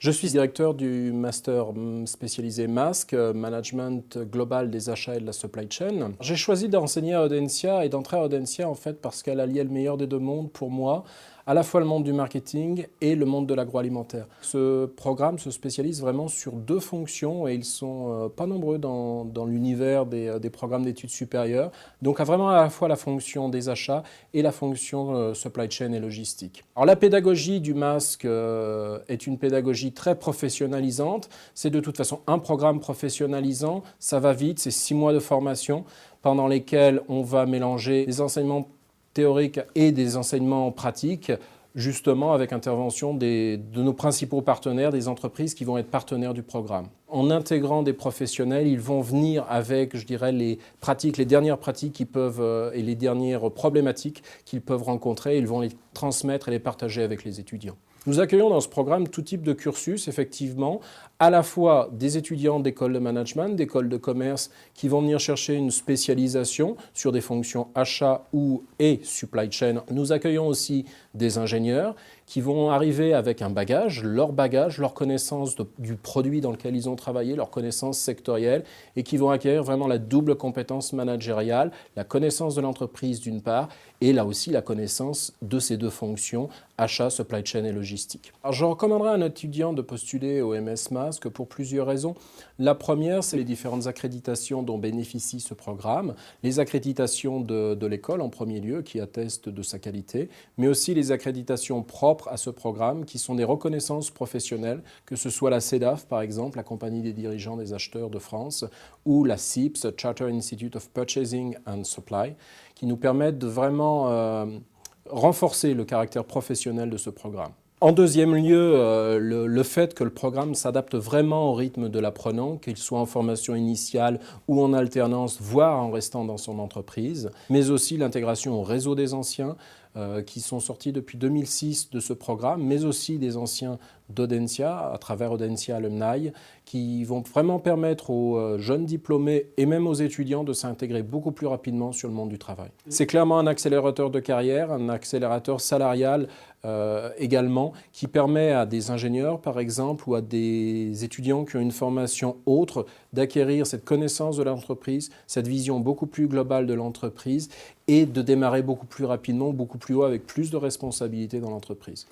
Je suis directeur du master spécialisé MASC, Management Global des achats et de la supply chain. J'ai choisi d'enseigner à Audencia et d'entrer à Audencia en fait parce qu'elle alliait le meilleur des deux mondes pour moi, à la fois le monde du marketing et le monde de l'agroalimentaire. Ce programme se spécialise vraiment sur deux fonctions et ils sont pas nombreux dans l'univers des programmes d'études supérieures. Donc vraiment à la fois la fonction des achats et la fonction supply chain et logistique. Alors la pédagogie du MASC est une pédagogie très professionnalisante. C'est de toute façon un programme professionnalisant, ça va vite, c'est 6 mois de formation pendant lesquels on va mélanger des enseignements théoriques et des enseignements pratiques, justement avec intervention de nos principaux partenaires, des entreprises qui vont être partenaires du programme. En intégrant des professionnels, ils vont venir avec, je dirais, les pratiques, les dernières pratiques qu'ils peuvent, et les dernières problématiques qu'ils peuvent rencontrer. Ils vont les transmettre et les partager avec les étudiants. Nous accueillons dans ce programme tout type de cursus, effectivement, à la fois des étudiants d'écoles de management, d'écoles de commerce qui vont venir chercher une spécialisation sur des fonctions achat et supply chain. Nous accueillons aussi des ingénieurs qui vont arriver avec un bagage, leur connaissance du produit dans lequel ils ont travaillé, leur connaissance sectorielle et qui vont acquérir vraiment la double compétence managériale, la connaissance de l'entreprise d'une part et là aussi la connaissance de ces deux fonctions, achat, supply chain et logistique. Alors je recommanderais à un étudiant de postuler au MS MASC pour plusieurs raisons. La première, c'est les différentes accréditations dont bénéficie ce programme, les accréditations de l'école en premier lieu qui attestent de sa qualité, mais aussi les accréditations propres à ce programme qui sont des reconnaissances professionnelles, que ce soit la CEDAF par exemple, la Compagnie des dirigeants des acheteurs de France, ou la CIPS, Charter Institute of Purchasing and Supply, qui nous permettent de vraiment renforcer le caractère professionnel de ce programme. En deuxième lieu, le fait que le programme s'adapte vraiment au rythme de l'apprenant, qu'il soit en formation initiale ou en alternance, voire en restant dans son entreprise, mais aussi l'intégration au réseau des anciens qui sont sortis depuis 2006 de ce programme, mais aussi des anciens d'Audencia, à travers Audencia Alumni, qui vont vraiment permettre aux jeunes diplômés et même aux étudiants de s'intégrer beaucoup plus rapidement sur le monde du travail. C'est clairement un accélérateur de carrière, un accélérateur salarial également, qui permet à des ingénieurs, par exemple, ou à des étudiants qui ont une formation autre, d'acquérir cette connaissance de l'entreprise, cette vision beaucoup plus globale de l'entreprise et de démarrer beaucoup plus rapidement, beaucoup plus haut, avec plus de responsabilités dans l'entreprise.